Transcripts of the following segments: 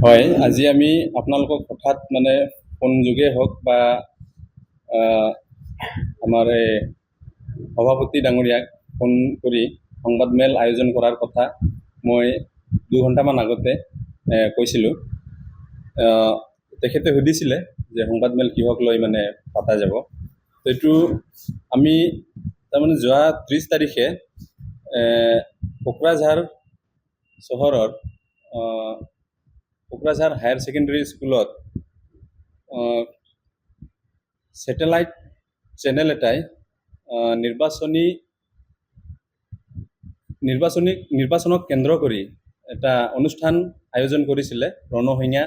হয়, আজি আমি আপোনালোকক হঠাৎ মানে ফোন যোগে হওক বা আহ, আমাৰ এই সভাপতি ডাঙৰীয়াক ফোন কৰি সংবাদমেল আয়োজন কৰাৰ কথা মই 2 ঘণ্টামান আগতে কৈছিলোঁ। আহ, তেখেতে সুধিছিলে যে সংবাদমেল কিহক লৈ মানে পতা যাব। তো এইটো আমি তাৰমানে যোৱা 30 তাৰিখে কোকৰাঝাৰ চহৰৰ কোকৰাঝাৰ হায়াৰ ছেকেণ্ডেৰী স্কুলত ছেটেলাইট চেনেল এটাই নিৰ্বাচনী নিৰ্বাচনক কেন্দ্ৰ কৰি এটা অনুষ্ঠান আয়োজন কৰিছিলে, ৰণসংখ্যা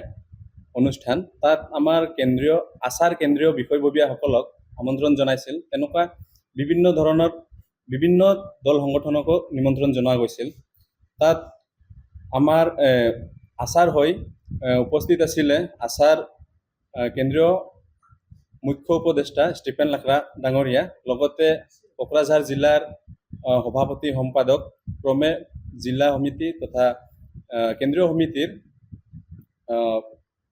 অনুষ্ঠান। তাত আমাৰ কেন্দ্ৰীয় বিষয়ববীয়াসকলক আমন্ত্ৰণ জনাইছিল। তেনেকুৱা বিভিন্ন দল সংগঠনকো নিমন্ত্ৰণ জনোৱা গৈছিল। তাত আমাৰ আচাৰ হৈ উপস্থিত আছিলে কেন্দ্ৰীয় মুখ্য উপদেষ্টা ষ্টিফেন লাকৰা ডাঙৰীয়া, লগতে কোকৰাঝাৰ জিলাৰ সভাপতি সম্পাদক, ক্ৰমে জিলা সমিতি তথা কেন্দ্ৰীয় সমিতিৰ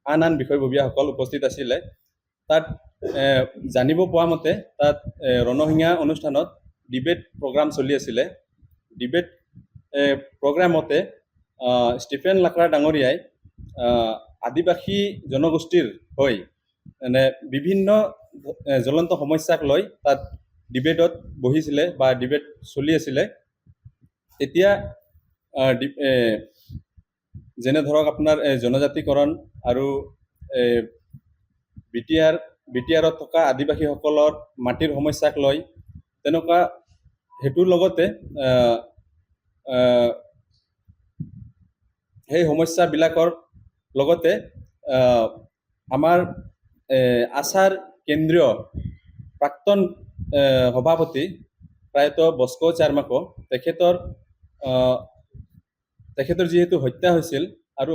আন বিষয়ববীয়াসকল উপস্থিত আছিলে। তাত জানিব পোৱা মতে তাত ৰণসংখ্যা অনুষ্ঠানত ডিবেট প্ৰগ্ৰাম চলি আছিলে। ডিবেট প্ৰগ্ৰামতে ষ্টিফেন লাকৰা ডাঙৰীয়াই আদিবাসী জনগোষ্ঠীৰ হৈ বিভিন্ন জ্বলন্ত সমস্যাক লৈ তাত ডিবেটত বহিছিলে বা ডিবেট চলি আছিলে। তেতিয়া যেনে ধৰক আপোনাৰ জনজাতিকৰণ আৰু বিটিআৰত থকা আদিবাসীসকলৰ মাটিৰ সমস্যাক লৈ তেনেকুৱা সেইটোৰ লগতে সেই সমস্যাবিলাকৰ লগতে আমাৰ আচাৰ কেন্দ্ৰীয় প্ৰাক্তন সভাপতি প্ৰায়তঃ বস্কো চাৰ্মাকো তেখেতৰ যিহেতু হত্যা হৈছিল আৰু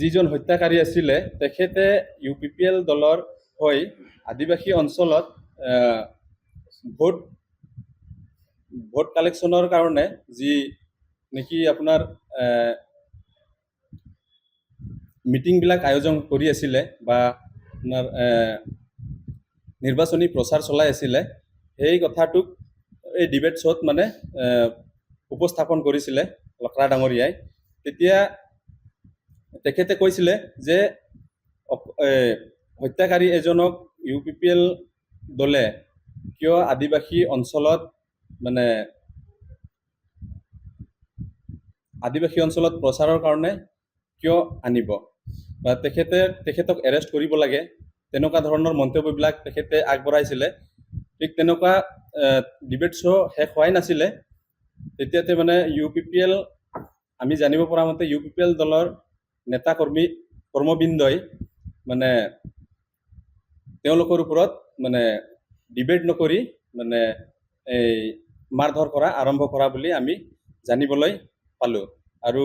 যিজন হত্যাকাৰী আছিলে তেখেতে UPPL দলৰ হৈ আদিবাসী অঞ্চলত ভোট কালেকশ্যনৰ কাৰণে যি নেকি আপোনাৰ মিটিংবিলাক আয়োজন কৰি আছিলে বা আপোনাৰ নিৰ্বাচনী প্ৰচাৰ চলাই আছিলে, সেই কথাটোক এই ডিবেট শ্ব'ত মানে উপস্থাপন কৰিছিলে লাকৰা ডাঙৰীয়াই। তেতিয়া তেখেতে কৈছিলে যে হত্যাকাৰী এজনক UPPL দলে কিয় আদিবাসী অঞ্চলত প্ৰচাৰৰ কাৰণে কিয় আনিব বা তেখেতক এৰেষ্ট কৰিব লাগে, তেনেকুৱা ধৰণৰ মন্তব্যবিলাক তেখেতে আগবঢ়াইছিলে। ঠিক তেনেকুৱা ডিবেট শ্ব' শেষ হোৱাই নাছিলে। তেতিয়াতে মানে UPPL, আমি জানিব পৰা মতে UPPL দলৰ নেতা কৰ্মবৃন্দই মানে তেওঁলোকৰ ওপৰত ডিবেট নকৰি এই মাৰধৰ কৰা আৰম্ভ কৰা বুলি আমি জানিবলৈ পালোঁ। আৰু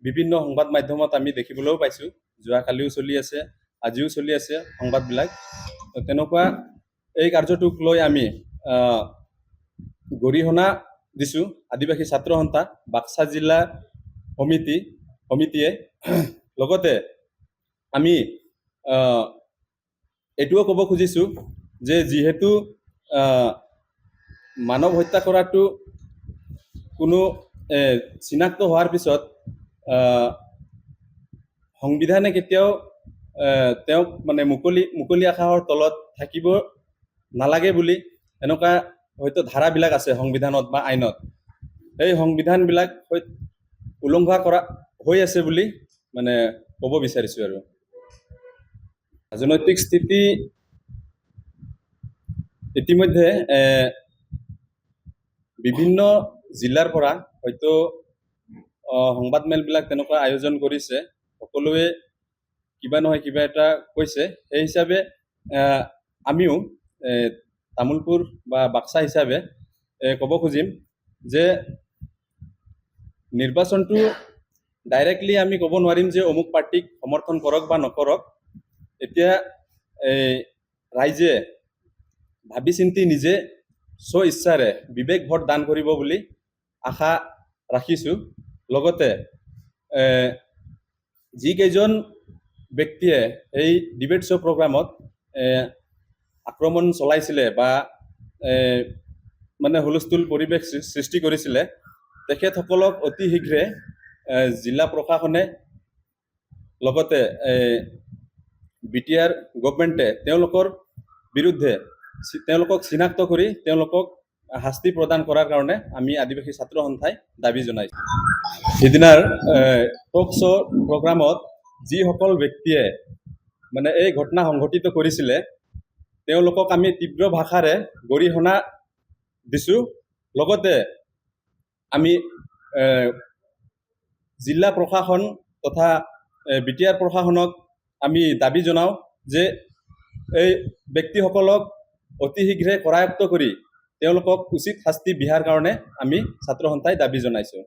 বিভিন্ন সংবাদ মাধ্যমত আমি দেখিবলৈও পাইছোঁ, যোৱাকালিও চলি আছে, আজিও চলি আছে সংবাদবিলাক। তেনেকুৱা এই কাৰ্যটোক লৈ আমি গৰিহণা দিছোঁ আদিবাসী ছাত্ৰ সন্থা বাক্সা জিলা সমিতিয়ে। লগতে আমি এইটোও ক'ব খুজিছোঁ যে যিহেতু মানৱ হত্যা কৰাটো কোনো চিনাক্ত হোৱাৰ পিছত সংবিধানে কেতিয়াও তেওঁক মুকলি আকাশৰ তলত থাকিব নালাগে বুলি এনেকুৱা হয়তো ধাৰাবিলাক আছে সংবিধানত বা আইনত। এই সংবিধানবিলাক উলংঘা কৰা হৈ আছে বুলি ক'ব বিচাৰিছোঁ। আৰু ৰাজনৈতিক স্থিতি ইতিমধ্যে বিভিন্ন জিলাৰ পৰা হয়তো সংবাদমেলবিলাক তেনেকুৱা আয়োজন কৰিছে, সকলোৱে কিবা নহয় কিবা এটা কৈছে। সেই হিচাপে আমিও তামোলপুৰ বা বাক্সা হিচাপে ক'ব খুজিম যে নিৰ্বাচনটো ডাইৰেক্টলি আমি ক'ব নোৱাৰিম যে অমুক পাৰ্টিক সমৰ্থন কৰক বা নকৰক। এতিয়া ৰাইজে ভাবি চিন্তি নিজে স্ব ইচ্ছাৰে বিবেক ভোট দান কৰিব বুলি আশা ৰাখিছোঁ। লগতে যিকেইজন ব্যক্তিয়ে এই ডিবেট শ্ব' প্ৰগ্ৰামত আক্ৰমণ চলাইছিলে বা মানে হুলস্থুল পৰিৱেশ সৃষ্টি কৰিছিলে, তেখেতসকলক অতি শীঘ্ৰে জিলা প্ৰশাসনে লগতে BTR গভৰ্ণমেণ্টে তেওঁলোকৰ বিৰুদ্ধে তেওঁলোকক চিনাক্ত কৰি তেওঁলোকক শাস্তি প্ৰদান কৰাৰ কাৰণে আমি আদিবাসী ছাত্ৰ সন্থাই দাবী জনাইছোঁ। সিদিনাৰ টক শ্ব' প্ৰগ্ৰামত যিসকল ব্যক্তিয়ে মানে এই ঘটনা সংঘটিত কৰিছিলে তেওঁলোকক আমি তীব্ৰ ভাষাৰে গৰিহণা দিছোঁ। লগতে আমি জিলা প্ৰশাসন তথা BTR প্ৰশাসনক আমি দাবী জনাওঁ যে এই ব্যক্তিসকলক অতি শীঘ্ৰে কৰায়ত্ব কৰি তেওঁলোকক উচিত শাস্তি বিহাৰ কাৰণে আমি ছাত্ৰ সন্থাই দাবী জনাইছোঁ।